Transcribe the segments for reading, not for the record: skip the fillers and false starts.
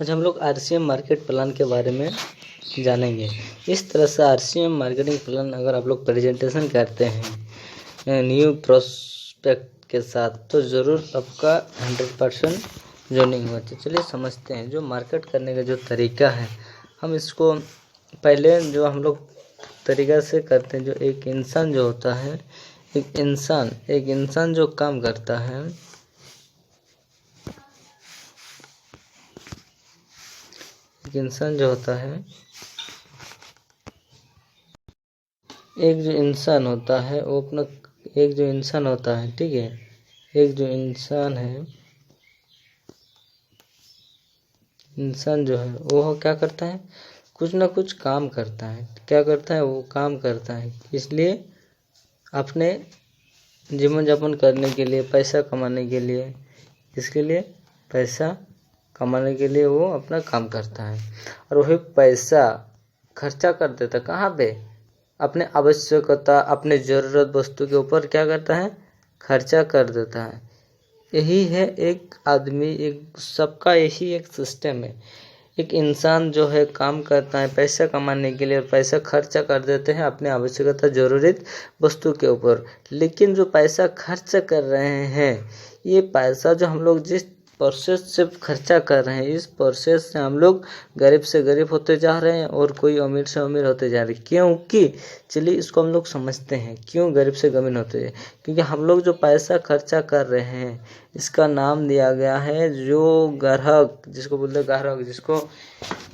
आज हम लोग आरसीएम मार्केट प्लान के बारे में जानेंगे। इस तरह से आरसीएम मार्केटिंग प्लान अगर आप लोग प्रेजेंटेशन करते हैं न्यू प्रोस्पेक्ट के साथ तो ज़रूर आपका 100% जोइनिंग होगा। तो चलिए समझते हैं जो मार्केट करने का जो तरीका है, हम इसको पहले जो हम लोग तरीका से करते हैं। जो एक इंसान जो होता है, एक इंसान जो काम करता है, एक इंसान जो होता है, एक जो इंसान होता है वो अपना एक जो इंसान होता है, ठीक है, एक जो इंसान है, इंसान जो है वो क्या करता है, कुछ ना कुछ काम करता है। क्या करता है? वो काम करता है। इसलिए अपने जीवन यापन करने के लिए, पैसा कमाने के लिए, इसके लिए पैसा कमाने के लिए वो अपना काम करता है और वही पैसा खर्चा कर देता है। कहाँ पे? अपने आवश्यकता, अपने ज़रूरत वस्तु के ऊपर क्या करता है? खर्चा कर देता है। यही है एक आदमी, एक सबका यही एक सिस्टम है। एक इंसान जो है काम करता है पैसा कमाने के लिए और पैसा खर्चा कर देते हैं अपने आवश्यकता, ज़रूरत वस्तु के ऊपर। लेकिन जो पैसा खर्च कर रहे हैं, ये पैसा जो हम लोग जिस प्रोसेस से खर्चा कर रहे हैं, इस प्रोसेस से हम लोग गरीब से गरीब होते जा रहे हैं और कोई अमीर से अमीर होते जा रहे हैं। क्योंकि चलिए इसको हम लोग समझते हैं क्यों गरीब से गरीब होते हैं। क्योंकि हम लोग जो पैसा खर्चा कर रहे हैं, इसका नाम दिया गया है जो ग्राहक, जिसको बोलते हैं ग्राहक, जिसको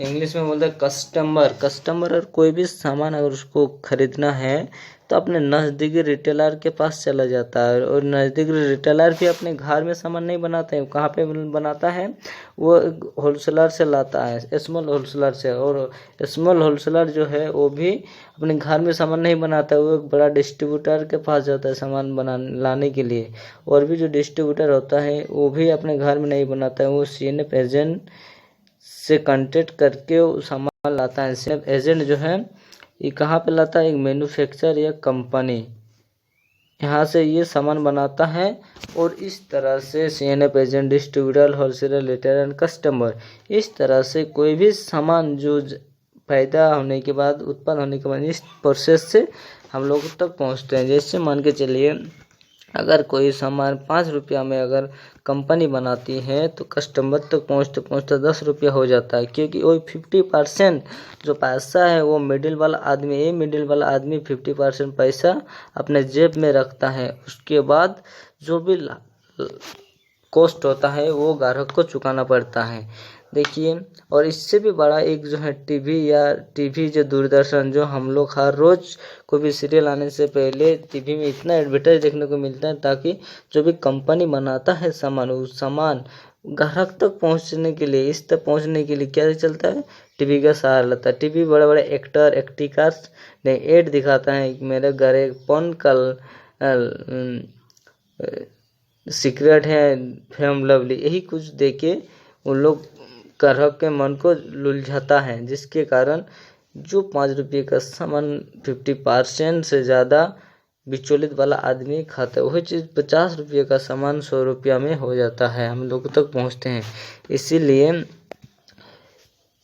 इंग्लिश में बोलते हैं कस्टमर। कस्टमर और कोई भी सामान अगर उसको खरीदना है तो अपने नज़दीकी रिटेलर के पास चला जाता है और नज़दीकी रिटेलर भी अपने घर में सामान नहीं बनाते हैं। कहाँ पे बनाता है? वो होलसेलर से लाता है, स्मॉल होलसेलर से। और स्मॉल होलसेलर जो है वो भी अपने घर में सामान नहीं बनाता है, वो एक बड़ा डिस्ट्रीब्यूटर के पास जाता है सामान लाने के लिए। और भी जो डिस्ट्रीब्यूटर होता है वो भी अपने घर में नहीं बनाता है, वो सीएनएफ एजेंट से कांटेक्ट करके वो सामान लाता है। सीएनएफ एजेंट जो है ये कहाँ पे लाता है? एक मैन्युफैक्चर या कंपनी, यहाँ से ये सामान बनाता है। और इस तरह से CNF agent, distributor, wholesaler, retailer and customer, इस तरह से कोई भी सामान जो पैदा होने के बाद, उत्पन्न होने के बाद, इस प्रोसेस से हम लोग तक पहुँचते हैं। जैसे मान के चलिए अगर कोई सामान 5 रुपया में अगर कंपनी बनाती है तो कस्टमर तक पहुँचते पहुँचते 10 रुपया हो जाता है। क्योंकि वो 50% जो पैसा है वो मिडिल वाला आदमी 50% पैसा अपने जेब में रखता है। उसके बाद जो भी कॉस्ट होता है वो ग्राहक को चुकाना पड़ता है। देखिए, और इससे भी बड़ा एक जो है टीवी जो दूरदर्शन, जो हम लोग हर रोज़ कोई भी सीरियल आने से पहले टीवी में इतना एडवर्टाइज देखने को मिलता है ताकि जो भी कंपनी बनाता है सामान, उस सामान ग्राहक तक पहुंचने के लिए, इस तक पहुंचने के लिए क्या चलता है? टीवी का सहारा लेता है। टीवी बड़े बड़े एक्टर एक्टिकास ने एड दिखाता है, मेरे घर एक पन कल सीक्रेट है, फेम लवली, यही कुछ देके उन लोग ग्राहक के मन को लुभाता है, जिसके कारण जो 5 रुपये का सामान 50% से ज़्यादा बिचौलित वाला आदमी खाता है, वही चीज़ 50 रुपये का सामान 100 रुपया में हो जाता है, हम लोग तक पहुंचते हैं। इसीलिए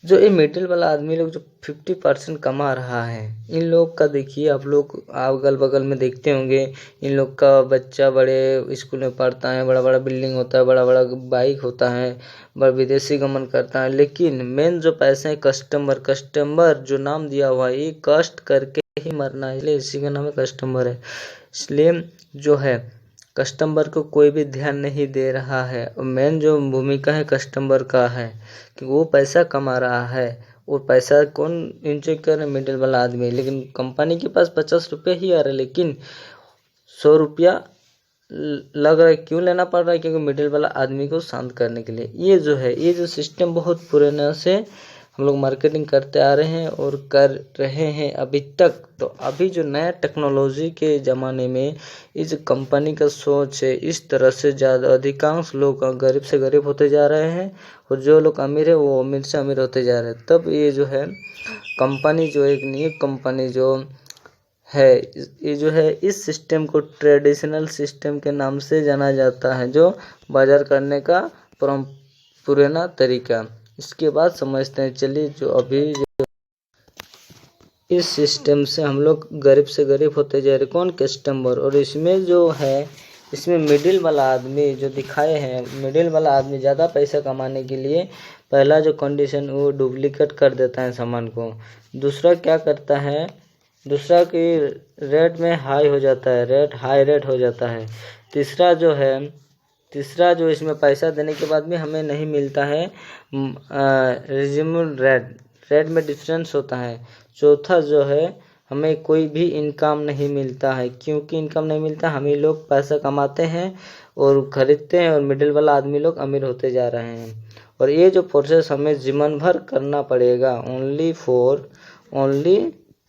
जो ये मिडिल वाला आदमी लोग जो 50% कमा रहा है, इन लोग का देखिए, आप लोग अगल बगल में देखते होंगे, इन लोग का बच्चा बड़े स्कूल में पढ़ता है, बड़ा बड़ा बिल्डिंग होता है, बड़ा बड़ा बाइक होता है, बड़ा विदेशी गमन करता है। लेकिन मेन जो पैसे हैं कस्टमर जो नाम दिया हुआ है, ये कष्ट करके ही मरना है, इसलिए इसी का नाम है कस्टमर है। इसलिए जो है कस्टमर को कोई भी ध्यान नहीं दे रहा है। और मेन जो भूमिका है कस्टमर का है कि वो पैसा कमा रहा है और पैसा कौन इंजॉय कर रहा है? मिडिल वाला आदमी। लेकिन कंपनी के पास 50 रुपये ही आ रहा है, लेकिन 100 रुपया लग रहा है। क्यों लेना पड़ रहा है? क्योंकि मिडिल वाला आदमी को शांत करने के लिए। ये जो सिस्टम बहुत पुराने से हम लोग मार्केटिंग करते आ रहे हैं और कर रहे हैं अभी तक। तो अभी जो नया टेक्नोलॉजी के ज़माने में इस कंपनी का सोच है, इस तरह से ज़्यादा अधिकांश लोग गरीब से गरीब होते जा रहे हैं और जो लोग अमीर है वो अमीर से अमीर होते जा रहे हैं। तब ये जो है कंपनी, जो एक न्यू कंपनी जो है, ये जो है इस सिस्टम को ट्रेडिशनल सिस्टम के नाम से जाना जाता है, जो बाजार करने का पुराना तरीका। इसके बाद समझते हैं। चलिए, जो अभी इस सिस्टम से हम लोग गरीब से गरीब होते जा रहे, कौन? कस्टमर। और इसमें जो है, इसमें मिडिल वाला आदमी जो दिखाए हैं, मिडिल वाला आदमी ज़्यादा पैसा कमाने के लिए पहला जो कंडीशन वो डुप्लीकेट कर देता है सामान को। दूसरा क्या करता है, दूसरा कि रेट में हाई हो जाता है, हाई रेट हो जाता है। तीसरा जो इसमें पैसा देने के बाद भी हमें नहीं मिलता है रिज्यूमल रेट में डिफरेंस होता है। चौथा जो है, हमें कोई भी इनकम नहीं मिलता है। क्योंकि इनकम नहीं मिलता, हम ही लोग पैसा कमाते हैं और खरीदते हैं और मिडिल वाला आदमी लोग अमीर होते जा रहे हैं। और ये जो प्रोसेस हमें जीवन भर करना पड़ेगा, ओनली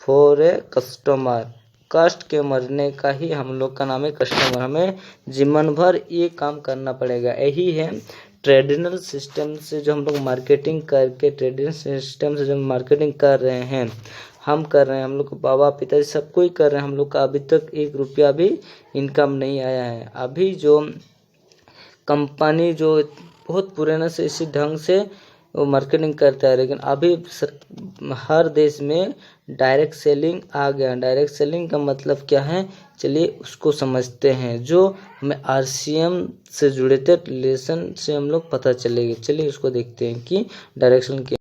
फॉर ए कस्टमर। कष्ट के मरने का ही हम लोग का नाम है कस्टमर। हमें जीवन भर ये काम करना पड़ेगा। यही है ट्रेडिशनल सिस्टम से जो हम लोग मार्केटिंग करके, ट्रेडिशनल सिस्टम से जो मार्केटिंग कर रहे हैं, हम कर रहे हैं, हम लोग बाबा पिताजी सब कोई कर रहे हैं। हम लोग का अभी तक 1 रुपया भी इनकम नहीं आया है। अभी जो कंपनी जो बहुत पुराने से इसी ढंग से वो मार्केटिंग करता है, लेकिन अभी हर देश में डायरेक्ट सेलिंग आ गया। डायरेक्ट सेलिंग का मतलब क्या है, चलिए उसको समझते हैं। जो हमें RCM से जुड़े थे रिलेशन से हम लोग पता चलेगी। चलिए उसको देखते हैं कि डायरेक्ट सेलिंग क्या।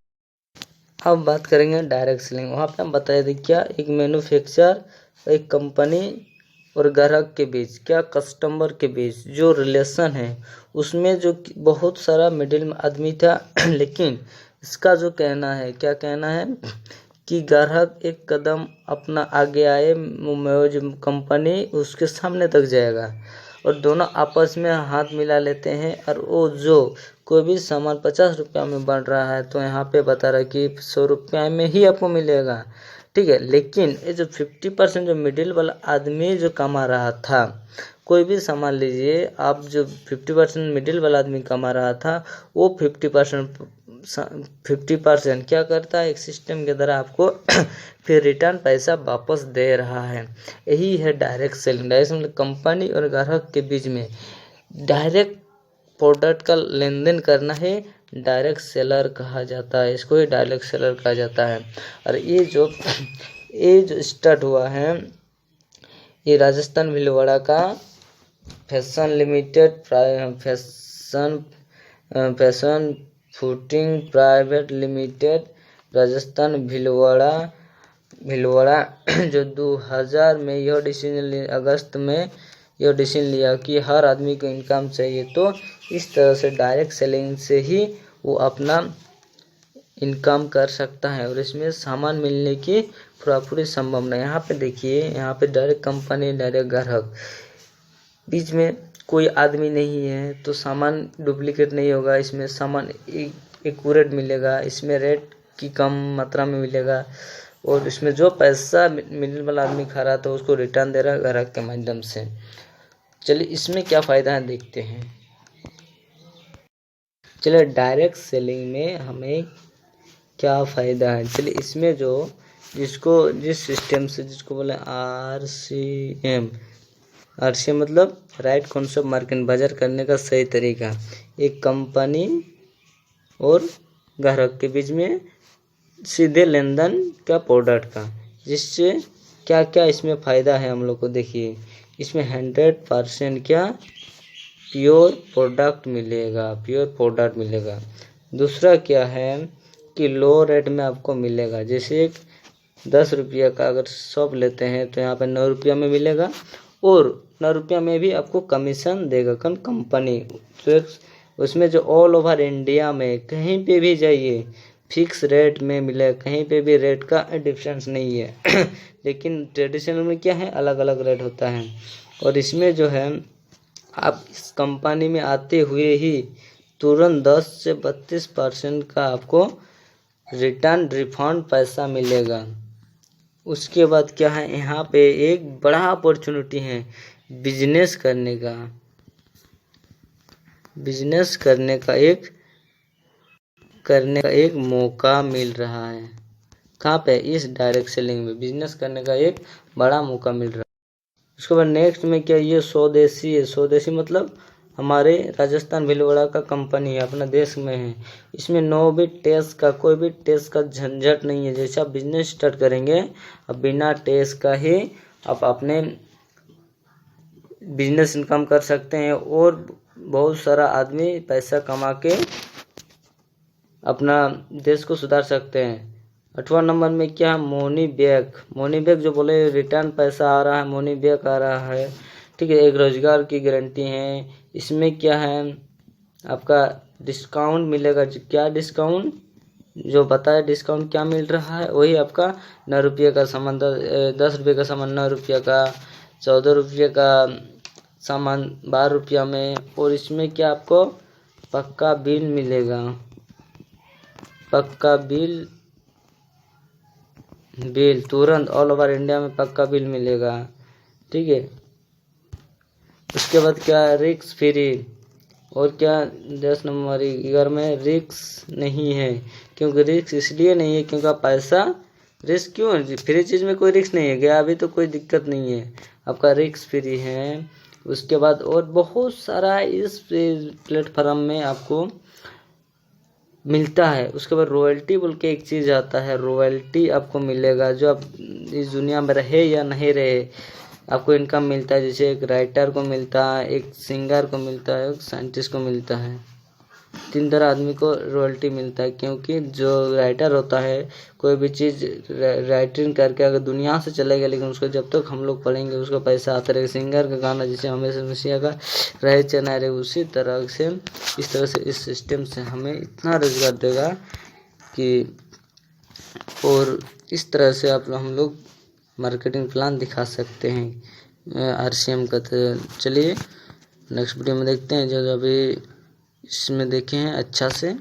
अब बात करेंगे डायरेक्ट सेलिंग। वहाँ पे हम बताए थे क्या, एक मैन्युफैक्चरर, एक कंपनी और ग्राहक के बीच, क्या कस्टमर के बीच जो रिलेशन है, उसमें जो बहुत सारा मिडिल आदमी था लेकिन इसका जो कहना है, क्या कहना है कि ग्राहक एक कदम अपना आगे आए, जो कंपनी उसके सामने तक जाएगा और दोनों आपस में हाथ मिला लेते हैं। और वो जो कोई भी सामान 50 रुपया में बन रहा है तो यहाँ पे बता रहा है कि 100 रुपया में ही आपको मिलेगा, ठीक है। लेकिन ये जो 50% जो मिडिल वाला आदमी जो कमा रहा था, कोई भी सामान लीजिए आप, जो 50% मिडिल वाला आदमी कमा रहा था, वो 50% क्या करता है, एक सिस्टम के द्वारा आपको फिर रिटर्न पैसा वापस दे रहा है। यही है direct selling. Direct selling company और ग्राहक के बीच में डायरेक्ट प्रोडक्ट का लेन देन करना है, डायरेक्ट सेलर कहा जाता है। इसको ही डायरेक्ट सेलर कहा जाता है। और ये जो स्टार्ट हुआ है, ये राजस्थान भीलवाड़ा का fashion limited, fashion footing private limited, Rajasthan Bhilwara जो 2000 में यह डिसीजन अगस्त में यह डिसीजन लिया कि हर आदमी को इनकम चाहिए। तो इस तरह से डायरेक्ट सेलिंग से ही वो अपना इनकम कर सकता है और इसमें सामान मिलने की पूरी संभावना। यहाँ पे देखिए, यहाँ पे डायरेक्ट कंपनी, डायरेक्ट ग्राहक, बीच में कोई आदमी नहीं है तो सामान डुप्लीकेट नहीं होगा। इसमें सामान एक्यूरेट मिलेगा, इसमें रेट की कम मात्रा में मिलेगा और इसमें जो पैसा मिडिल वाला आदमी खा रहा था उसको रिटर्न दे रहा है ग्राहक के माध्यम से। चलिए इसमें क्या फ़ायदा है देखते हैं। चलिए डायरेक्ट सेलिंग में हमें क्या फ़ायदा है। चलिए इसमें जिस सिस्टम से, जिसको बोले RCM मतलब राइट कॉन्सेप्ट मार्केट, बाजार करने का सही तरीका, एक कंपनी और ग्राहक के बीच में सीधे लेन देन का प्रोडक्ट का, जिससे क्या क्या इसमें फ़ायदा है हम लोग को देखिए। इसमें 100% क्या प्योर प्रोडक्ट मिलेगा। दूसरा क्या है कि लो रेट में आपको मिलेगा। जैसे 10 रुपया का अगर शॉप लेते हैं तो यहाँ पे 9 रुपया में मिलेगा और 9 रुपया में भी आपको कमीशन देगा कंपनी। तो उसमें जो ऑल ओवर इंडिया में कहीं पे भी जाइए फिक्स रेट में मिले, कहीं पे भी रेट का डिफरेंस नहीं है लेकिन ट्रेडिशनल में क्या है, अलग अलग रेट होता है। और इसमें जो है आप इस कंपनी में आते हुए ही तुरंत 10 से 32% का आपको रिफंड पैसा मिलेगा। उसके बाद क्या है, यहाँ पे एक बड़ा अपॉर्चुनिटी है बिजनेस करने का एक मौका मिल रहा है। कहाँ पे, इस डायरेक्ट सेलिंग में बिजनेस करने का एक बड़ा मौका मिल रहा है। उसके बाद नेक्स्ट में क्या, ये स्वदेशी है। स्वदेशी मतलब हमारे राजस्थान भीलवाड़ा का कंपनी है, अपना देश में है। इसमें नो भी टैक्स का, कोई भी टैक्स का झंझट नहीं है। जैसे आप बिजनेस स्टार्ट करेंगे, अब बिना टैक्स का ही आप अपने बिजनेस इनकम कर सकते हैं और बहुत सारा आदमी पैसा कमा के अपना देश को सुधार सकते हैं। 8वां नंबर में क्या है, मनी बैक। मनी बैक जो बोले रिटर्न पैसा आ रहा है, मनी बैक आ रहा है, ठीक है, एक रोजगार की गारंटी है। इसमें क्या है, आपका डिस्काउंट मिलेगा। क्या डिस्काउंट, जो बताया डिस्काउंट क्या मिल रहा है, वही आपका 9 रुपये का सामान 10 रुपये का सामान 9 रुपये का, 14 रुपये का सामान 12 रुपया में। और इसमें क्या आपको पक्का बिल मिलेगा, पक्का बिल तुरंत ऑल ओवर इंडिया में पक्का बिल मिलेगा, ठीक है। उसके बाद क्या है, रिस्क फ्री। और क्या 10 नंबर 11 में रिस्क नहीं है। क्योंकि रिस्क इसलिए नहीं है क्योंकि आप पैसा, रिस्क क्यों है, फ्री चीज़ में कोई रिस्क नहीं है, गया अभी तो कोई दिक्कत नहीं है, आपका रिस्क फ्री है। उसके बाद और बहुत सारा इस प्लेटफॉर्म में आपको मिलता है। उसके बाद रॉयल्टी बोल के एक चीज़ आता है, रॉयल्टी आपको मिलेगा। जो आप इस दुनिया में रहे या नहीं रहे, आपको इनकम मिलता है। जैसे एक राइटर को मिलता है, एक सिंगर को मिलता है, एक साइंटिस्ट को मिलता है। 3 तरह आदमी को रॉयल्टी मिलता है। क्योंकि जो राइटर होता है, कोई भी चीज़ राइटिंग करके अगर दुनिया से चलेगा, लेकिन उसको जब तक हम लोग पढ़ेंगे उसका पैसा आता रहेगा। सिंगर का गाना जैसे हमेशा हमेशा का रहे चना रहे, उसी तरह से इस तरह से इस सिस्टम से हमें इतना रोजगार देगा कि, और इस तरह से आप हम लोग मार्केटिंग प्लान दिखा सकते हैं RCM का। तो चलिए नेक्स्ट वीडियो में देखते हैं, जो अभी इसमें देखे हैं अच्छा से।